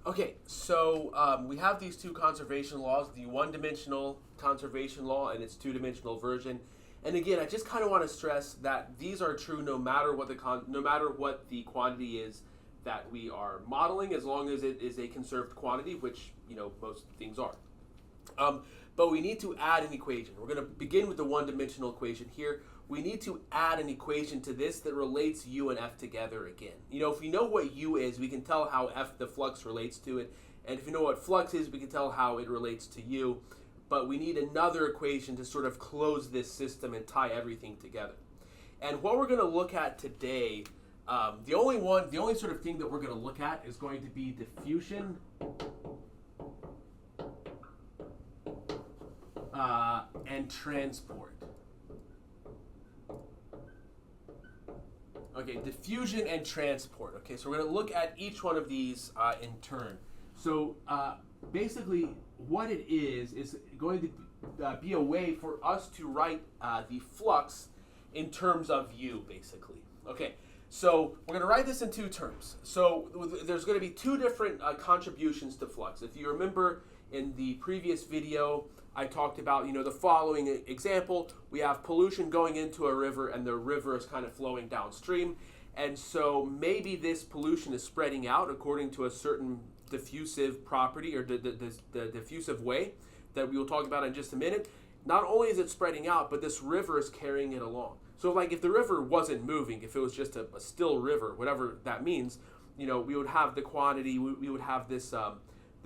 Okay, so we have these two conservation laws, the one-dimensional conservation law and its two-dimensional version. And again, I just kind of want to stress that these are true no matter what the quantity is that we are modeling, as long as it is a conserved quantity, which most things are. But we need to add an equation. We're going to begin with the one-dimensional equation here. We need to add an equation to this that relates U and F together again. If we know what U is, we can tell how F, the flux, relates to it. And if we know what flux is, we can tell how it relates to U. But we need another equation to sort of close this system and tie everything together. And what we're going to look at today, the only sort of thing that we're going to look at is going to be diffusion and transport. Okay, diffusion and transport. Okay, so we're going to look at each one of these in turn. So basically what it is going to be a way for us to write the flux in terms of U, basically. Okay, so we're going to write this in two terms. So there's going to be two different contributions to flux. If you remember in the previous video, I talked about, the following example. We have pollution going into a river, and the river is kind of flowing downstream. And so maybe this pollution is spreading out according to a certain diffusive property, or the diffusive way that we will talk about in just a minute. Not only is it spreading out, but this river is carrying it along. So like if the river wasn't moving, if it was just a still river, whatever that means, we would have the quantity, we would have this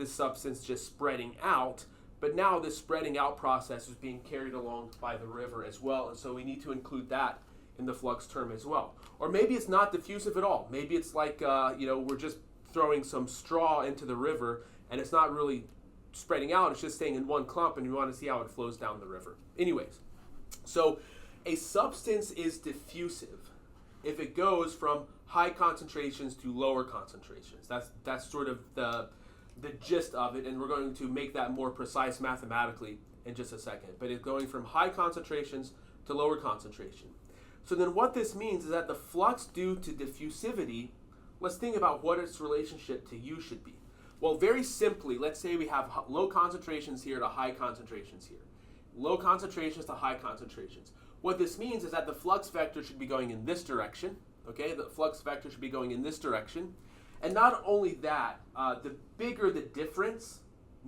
substance just spreading out. But now this spreading out process is being carried along by the river as well, and so we need to include that in the flux term as well. Or maybe it's not diffusive at all. Maybe it's like, we're just throwing some straw into the river, and it's not really spreading out, it's just staying in one clump, and we want to see how it flows down the river. Anyways, so a substance is diffusive if it goes from high concentrations to lower concentrations. That's sort of the gist of it, and we're going to make that more precise mathematically in just a second. But it's going from high concentrations to lower concentration. So then what this means is that the flux due to diffusivity, let's think about what its relationship to U should be. Well, very simply, let's say we have low concentrations here to high concentrations here. Low concentrations to high concentrations. What this means is that the flux vector should be going in this direction. Okay, the flux vector should be going in this direction. And not only that, the bigger the difference,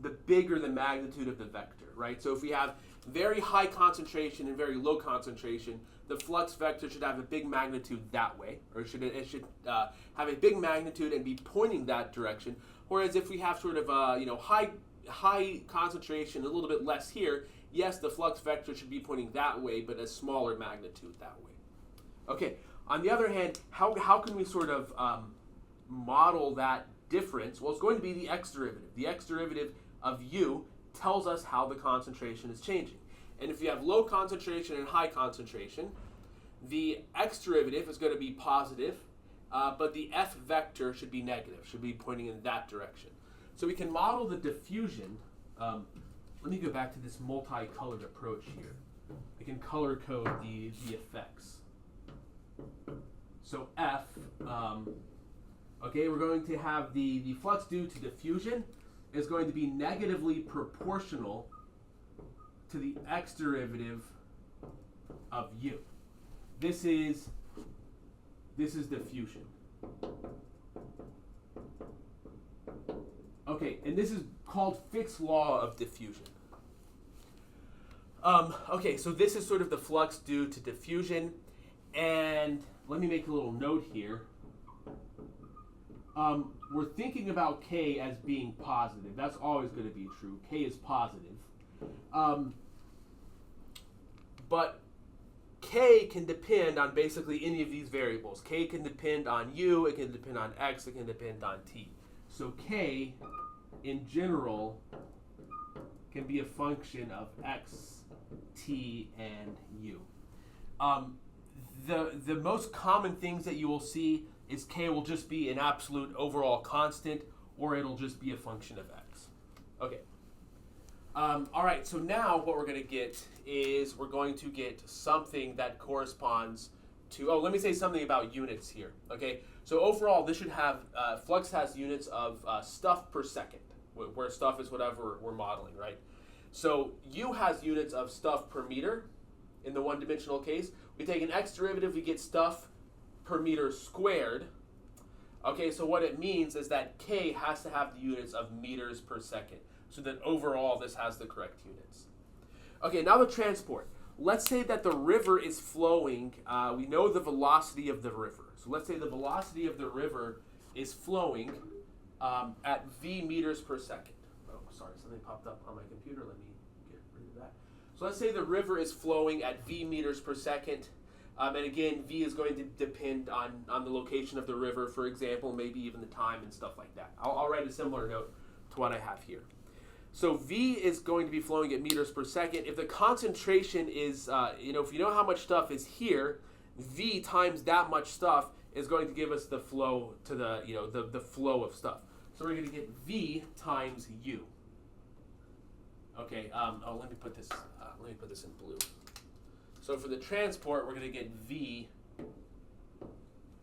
the bigger the magnitude of the vector, right? So if we have very high concentration and very low concentration, the flux vector should have a big magnitude that way, or it should have a big magnitude and be pointing that direction. Whereas if we have sort of high concentration, a little bit less here, yes, the flux vector should be pointing that way, but a smaller magnitude that way. Okay. On the other hand, how can we sort of model that difference? Well, it's going to be the x derivative. The x derivative of U tells us how the concentration is changing. And if you have low concentration and high concentration, the x derivative is going to be positive, but the f vector should be negative, should be pointing in that direction. So we can model the diffusion. Let me go back to this multicolored approach here. I can color code the effects. So F, okay, we're going to have the flux due to diffusion is going to be negatively proportional to the x derivative of U. This is diffusion. Okay, and this is called Fick's law of diffusion. Okay, so this is sort of the flux due to diffusion, and let me make a little note here. We're thinking about K as being positive. That's always going to be true. K is positive. But K can depend on basically any of these variables. K can depend on U, it can depend on X, it can depend on T. So K, in general, can be a function of X, T, and U. The most common things that you will see is K will just be an absolute overall constant, or it'll just be a function of X. Okay. All right, so now what we're going to get is we're going to get something that corresponds to, let me say something about units here. Okay, So overall, this should have, flux has units of stuff per second, where stuff is whatever we're modeling, right? So U has units of stuff per meter in the one-dimensional case. We take an x derivative, we get stuff per meter squared. Okay, so what it means is that K has to have the units of meters per second, so that overall this has the correct units. Okay, now the transport. Let's say that the river is flowing. We know the velocity of the river. So let's say the velocity of the river is flowing at v meters per second. Oh, sorry, something popped up on my computer. Let me get rid of that. So let's say the river is flowing at v meters per second. And again, v is going to depend on the location of the river, for example, maybe even the time and stuff like that. I'll write a similar note to what I have here. So v is going to be flowing at meters per second. If the concentration is, if you know how much stuff is here, v times that much stuff is going to give us the flow to the flow of stuff. So we're going to get v times u. Okay. Let me put this in blue. So for the transport, we're going to get v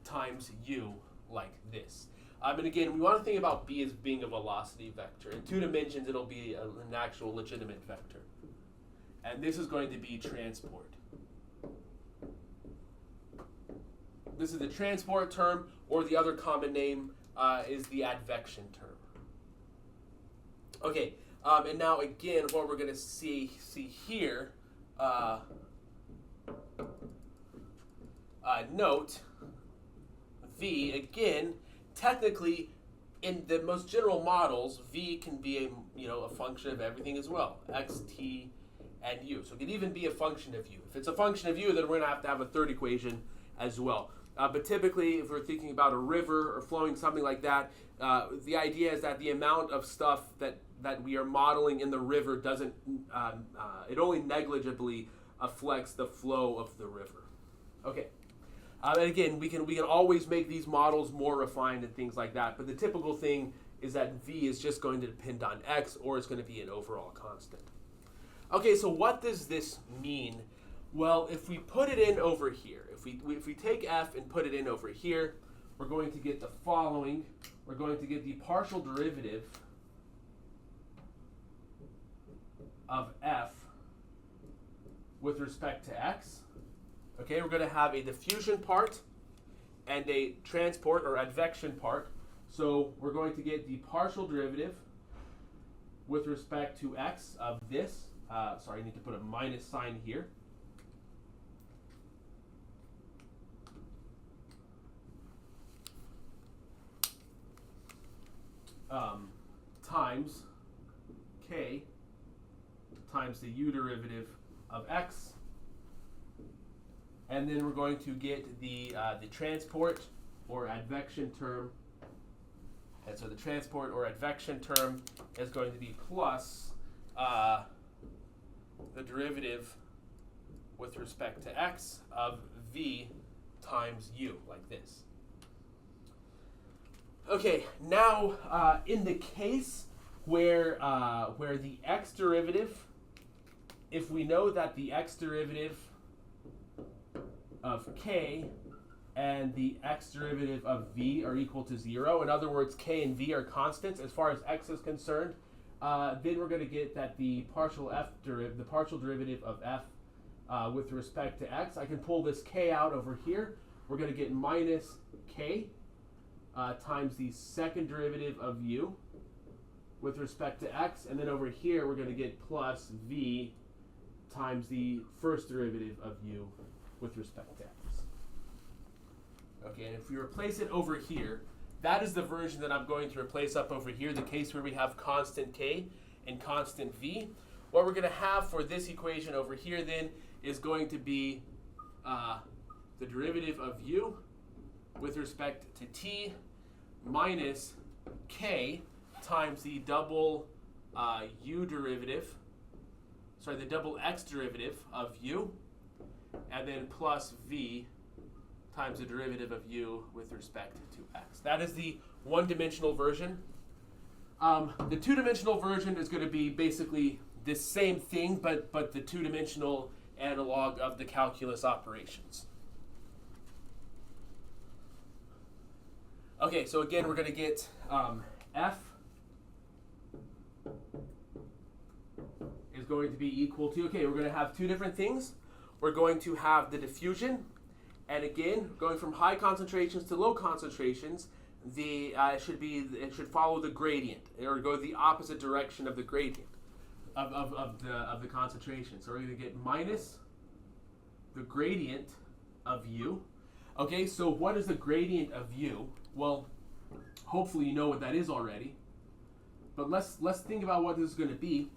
times u like this. And again, we want to think about b as being a velocity vector. In 2 dimensions, it'll be an actual legitimate vector. And this is going to be transport. This is the transport term, or the other common name is the advection term. Okay, and now again, what we're going to see here, note v again. Technically, in the most general models, v can be a function of everything as well, x, t, and u. So it can even be a function of u. If it's a function of u, then we're going to have a third equation as well. But typically, if we're thinking about a river or flowing something like that, the idea is that the amount of stuff that we are modeling in the river doesn't, it only negligibly affects the flow of the river. Okay. And again, we can always make these models more refined and things like that, but the typical thing is that v is just going to depend on x, or it's going to be an overall constant. Okay, so what does this mean? Well, if we put it in over here, if we take f and put it in over here, we're going to get the following. We're going to get the partial derivative of f with respect to x. Okay, we're going to have a diffusion part and a transport or advection part. So we're going to get the partial derivative with respect to x of this. Sorry, I need to put a minus sign here. Times k times the u derivative of x. And then we're going to get the transport or advection term. And so the transport or advection term is going to be plus the derivative with respect to x of v times u, like this. Okay, now in the case where the x derivative, if we know that the x derivative of k and the x derivative of v are equal to 0. In other words, k and v are constants as far as x is concerned. Then we're going to get that the partial derivative of f with respect to x. I can pull this k out over here. We're going to get minus k times the second derivative of u with respect to x, and then over here we're going to get plus v times the first derivative of u with respect to x. Okay, and if we replace it over here, that is the version that I'm going to replace up over here, the case where we have constant k and constant v. What we're going to have for this equation over here then is going to be the derivative of u with respect to t minus k times the double the double x derivative of u, and then plus v times the derivative of u with respect to x. That is the one-dimensional version. The two-dimensional version is going to be basically the same thing, but the two-dimensional analog of the calculus operations. Okay, so again, we're going to get F is going to be equal to, okay, we're going to have two different things. We're going to have the diffusion, and again, going from high concentrations to low concentrations, it should follow the gradient, or go the opposite direction of the gradient of the concentration. So we're going to get minus the gradient of U. Okay, so what is the gradient of U? Well, hopefully you know what that is already. But let's think about what this is going to be.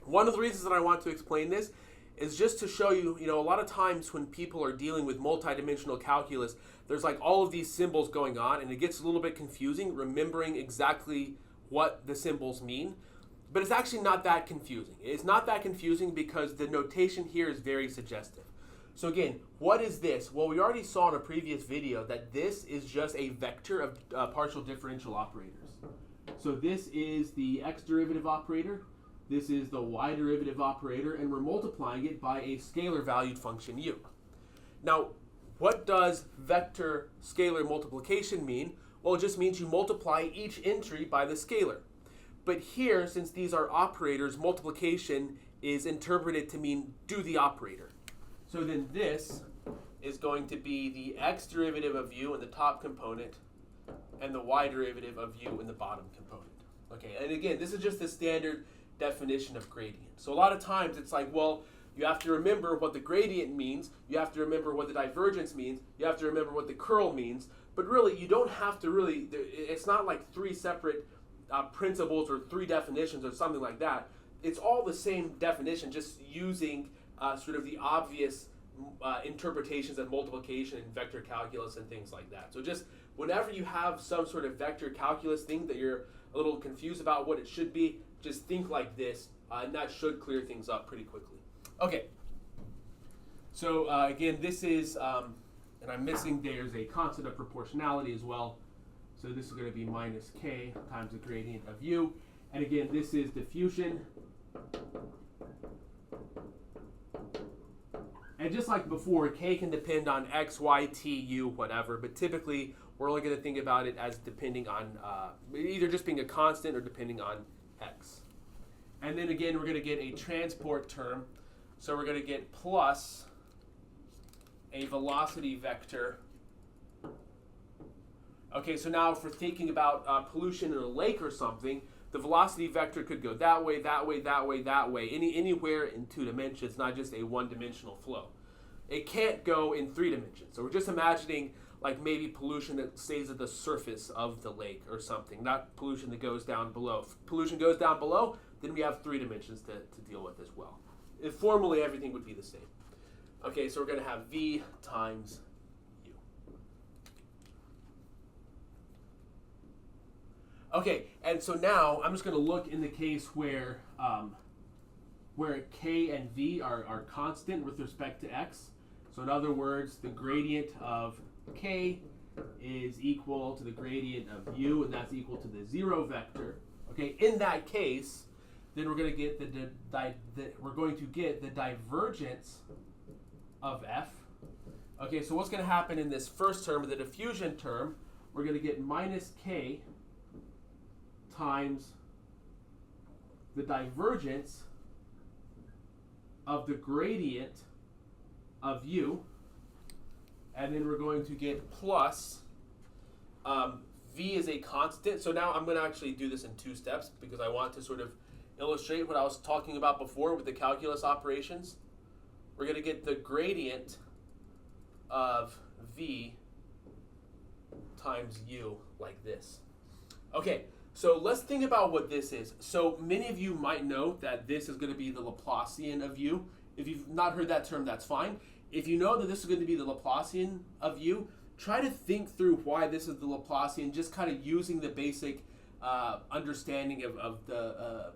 One of the reasons that I want to explain this is just to show you, a lot of times when people are dealing with multidimensional calculus, there's like all of these symbols going on, and it gets a little bit confusing remembering exactly what the symbols mean. But it's actually not that confusing. It's not that confusing because the notation here is very suggestive. So again, what is this? Well, we already saw in a previous video that this is just a vector of partial differential operators. So this is the x derivative operator, this is the y derivative operator, and we're multiplying it by a scalar valued function u. Now, what does vector scalar multiplication mean? Well, it just means you multiply each entry by the scalar. But here, since these are operators, multiplication is interpreted to mean do the operator. So then this is going to be the x derivative of u in the top component and the y derivative of u in the bottom component. Okay, and again, this is just the standard definition of gradient. So a lot of times it's like, well, you have to remember what the gradient means, you have to remember what the divergence means, you have to remember what the curl means, but really you don't have to really, it's not like three separate principles or three definitions or something like that. It's all the same definition, just using sort of the obvious interpretations of multiplication and vector calculus and things like that. So just whenever you have some sort of vector calculus thing that you're a little confused about what it should be, just think like this, and that should clear things up pretty quickly. Okay, so again, this is, and I'm missing, there's a constant of proportionality as well. So this is going to be minus k times the gradient of u. And again, this is diffusion. And just like before, k can depend on x, y, t, u, whatever, but typically we're only going to think about it as depending on either just being a constant or depending on x. And then again, we're going to get a transport term. So we're going to get plus a velocity vector. Okay, so now if we're thinking about pollution in a lake or something, the velocity vector could go that way, that way, that way, that way, anywhere in 2 dimensions, not just a one-dimensional flow. It can't go in 3 dimensions. So we're just imagining like maybe pollution that stays at the surface of the lake or something, not pollution that goes down below. If pollution goes down below, then we have 3 dimensions to deal with as well. If formally, everything would be the same. Okay, so we're going to have V times U. Okay, and so now I'm just going to look in the case where K and V are constant with respect to X. So in other words, the gradient of K is equal to the gradient of U, and that's equal to the 0 vector. Okay, in that case, then we're going to get the divergence of F. Okay, so what's going to happen in this first term, the diffusion term, we're going to get minus K times the divergence of the gradient of U, and then we're going to get plus V is a constant. So now I'm going to actually do this in 2 steps because I want to sort of illustrate what I was talking about before with the calculus operations. We're going to get the gradient of V times U like this. Okay, so let's think about what this is. So many of you might know that this is going to be the Laplacian of U. If you've not heard that term, that's fine. If you know that this is going to be the Laplacian of U, try to think through why this is the Laplacian, just kind of using the basic understanding of the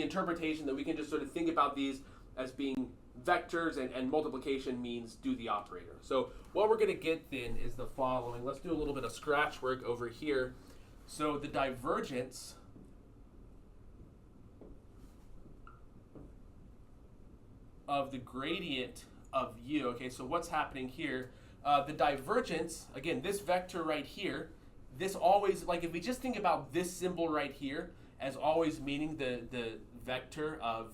interpretation that we can just sort of think about these as being vectors, and multiplication means do the operator. So what we're going to get then is the following. Let's do a little bit of scratch work over here. So the divergence of the gradient of U. Okay, so what's happening here? The divergence, again, this vector right here this always, like if we just think about this symbol right here as always meaning the vector of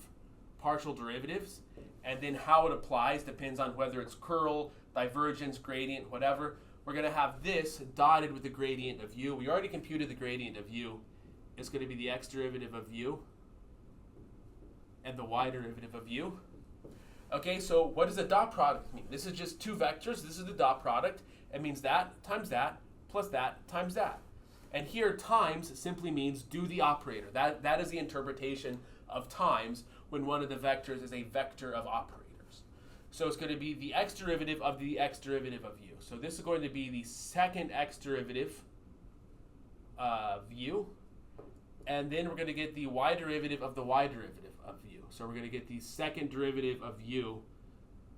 partial derivatives, and then how it applies depends on whether it's curl, divergence, gradient, whatever. We're going to have this dotted with the gradient of u. We already computed the gradient of u. It's going to be the x derivative of u and the y derivative of u. Okay, so what does the dot product mean? This is just two vectors. This is the dot product. It means that times that plus that times that. And here times simply means do the operator. That is the interpretation of times when one of the vectors is a vector of operators. So it's going to be the x derivative of the x derivative of u. So this is going to be the second x derivative of u. And then we're going to get the y derivative of the y derivative of u. So we're going to get the second derivative of u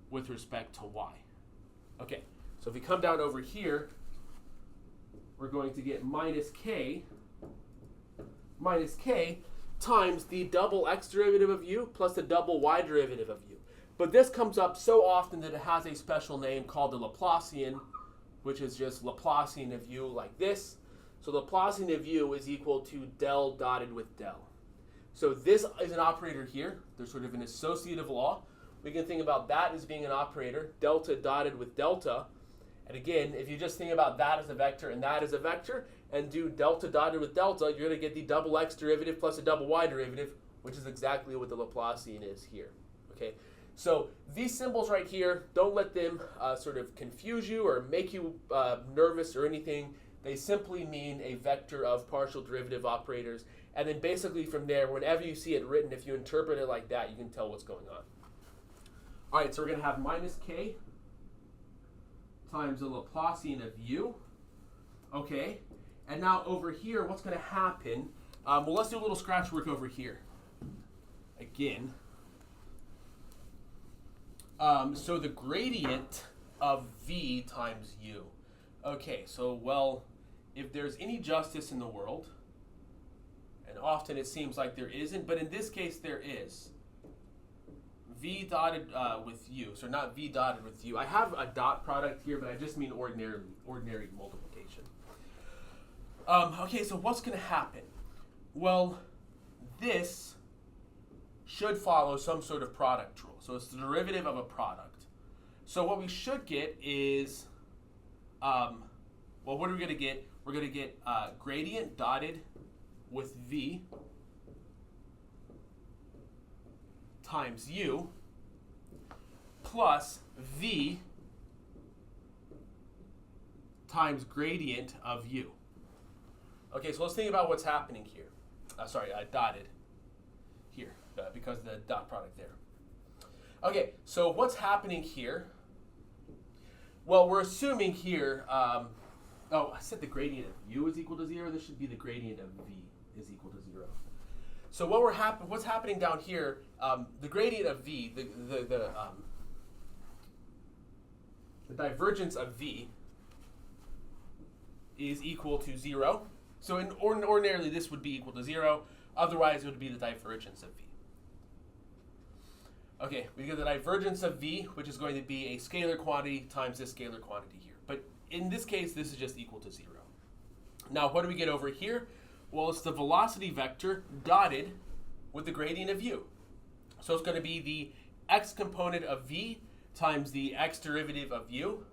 with respect to y. Okay, so if we come down over here, we're going to get minus k times the double x derivative of u plus the double y derivative of u. But this comes up so often that it has a special name called the Laplacian, which is just Laplacian of u like this. So Laplacian of u is equal to del dotted with del. So this is an operator here. There's sort of an associative law. We can think about that as being an operator, delta dotted with delta. And again, if you just think about that as a vector and that as a vector, and do delta dotted with delta, you're going to get the double x derivative plus a double y derivative, which is exactly what the Laplacian is here. Okay, so these symbols right here, don't let them sort of confuse you or make you nervous or anything. They simply mean a vector of partial derivative operators. And then basically from there, whenever you see it written, if you interpret it like that, you can tell what's going on. All right, so we're going to have minus k times the Laplacian of u. Okay, and now over here, what's going to happen? Well, let's do a little scratch work over here. Again. So the gradient of v times u. Okay, so, well, if there's any justice in the world, and often it seems like there isn't, but in this case there is, v dotted with u, so not v dotted with u. I have a dot product here, but I just mean ordinary multiplication. Okay, so what's going to happen? Well, this should follow some sort of product rule. So it's the derivative of a product. So what we should get is, well, what are we going to get? We're going to get gradient dotted with v times u plus v times gradient of u. Okay, so let's think about what's happening here. Dotted here because of the dot product there. Okay, so what's happening here? Well, we're assuming here, I said the gradient of u is equal to 0. This should be the gradient of v is equal to 0. So what's happening down here, the gradient of v, the divergence of v is equal to 0. So ordinarily this would be equal to 0. Otherwise, it would be the divergence of v. Okay, we get the divergence of v, which is going to be a scalar quantity times this scalar quantity here. But in this case, this is just equal to 0. Now, what do we get over here? Well, it's the velocity vector dotted with the gradient of u. So it's going to be the x component of v times the x derivative of u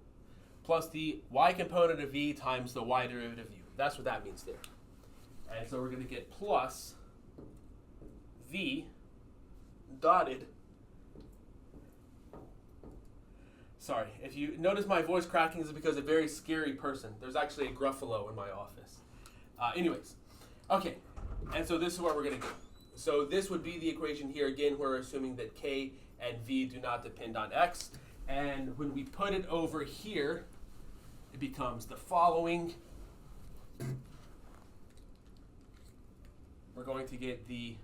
plus the y component of v times the y derivative of u. That's what that means there. And so we're going to get plus v dotted. Sorry, if you notice my voice cracking, is because of a very scary person. There's actually a Gruffalo in my office. Anyways, okay, and so this is what we're going to do. So this would be the equation here. Again, we're assuming that k and v do not depend on x. And when we put it over here, it becomes the following. We're going to get the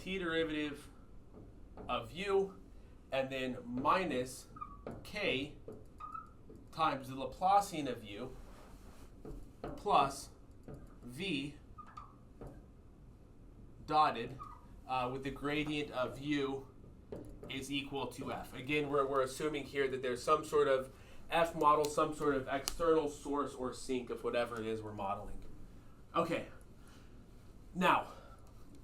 t derivative of u, and then minus k times the Laplacian of u plus v dotted with the gradient of u is equal to f. Again, we're assuming here that there's some sort of f model, some sort of external source or sink of whatever it is we're modeling. Okay. Now,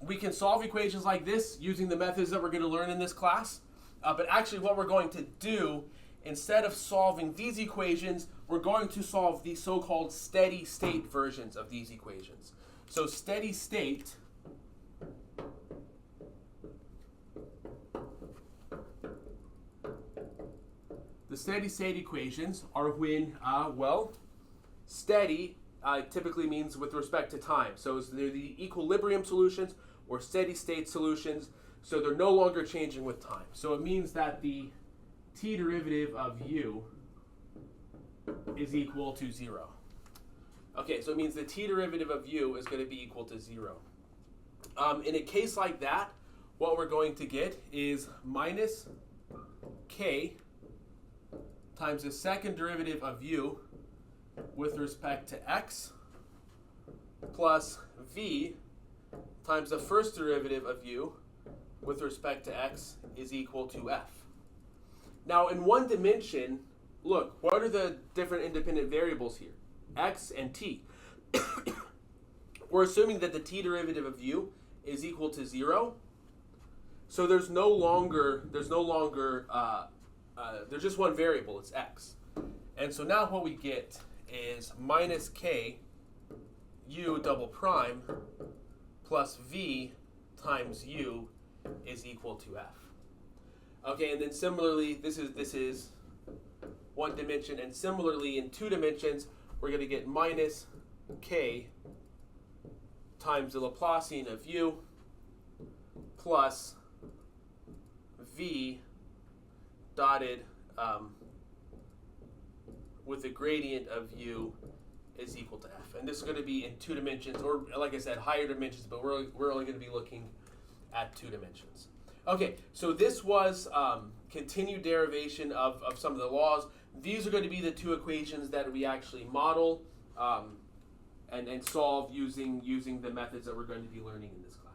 we can solve equations like this using the methods that we're going to learn in this class. But actually what we're going to do, instead of solving these equations, we're going to solve the so-called steady state versions of these equations. So steady state equations are when, steady typically means with respect to time. So they're the equilibrium solutions or steady state solutions. So they're no longer changing with time. So it means that the t derivative of u is equal to 0. Okay, so it means the t derivative of u is going to be equal to 0. In a case like that, what we're going to get is minus k times the second derivative of u with respect to x plus v times the first derivative of u with respect to x is equal to f. Now in one dimension, look, what are the different independent variables here? X and t. We're assuming that the t derivative of u is equal to 0. So there's just one variable, it's x. And so now what we get is minus k u double prime plus v times u is equal to f. Okay, and then similarly, this is one dimension, and similarly in 2 dimensions, we're going to get minus k times the Laplacian of u plus v dotted with the gradient of u is equal to f. And this is going to be in 2 dimensions, or like I said, higher dimensions, but we're only going to be looking at 2 dimensions. Okay, so this was continued derivation of some of the laws. These are going to be the 2 equations that we actually model and solve using the methods that we're going to be learning in this class.